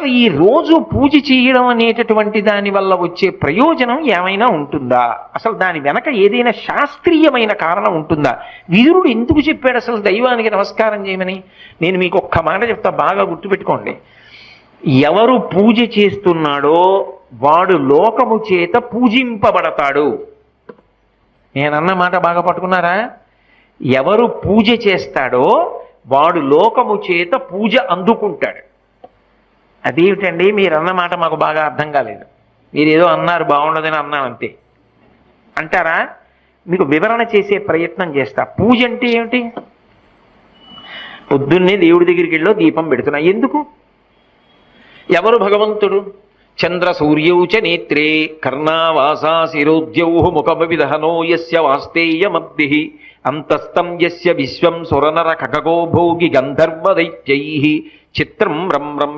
అసలు ఈ రోజు పూజ చేయడం అనేటటువంటి దాని వల్ల వచ్చే ప్రయోజనం ఏమైనా ఉంటుందా? అసలు దాని వెనక ఏదైనా శాస్త్రీయమైన కారణం ఉంటుందా? విదురుడు ఎందుకు చెప్పాడు అసలు దైవానికి నమస్కారం చేయమని? నేను మీకు ఒక్క మాట చెప్తా, బాగా గుర్తుపెట్టుకోండి. ఎవరు పూజ చేస్తున్నాడో వాడు లోకము చేత పూజింపబడతాడు. నేనన్న మాట బాగా పట్టుకున్నారా? ఎవరు పూజ చేస్తాడో వాడు లోకము చేత పూజ అందుకుంటాడు. అదేమిటండి మీరు అన్నమాట మాకు బాగా అర్థం కాలేదు, మీరేదో అన్నారు బాగుండదని అన్నాను అంతే అంటారా? మీకు వివరణ చేసే ప్రయత్నం చేస్తా. పూజ అంటే ఏమిటి? పొద్దున్నే దేవుడి దగ్గరికి వెళ్ళో దీపం పెడుతున్నా, ఎందుకు? ఎవరు భగవంతుడు? చంద్ర సూర్యౌచ నేత్రే కర్ణావాసా శిరోద్యౌ ముఖమవిదహనో యస్య వాస్తేయమబ్ధి అంతస్తం యస్య విశ్వం సురనర ఖగో భోగి గంధర్వ దైత్యైః చిత్రం రమ్రం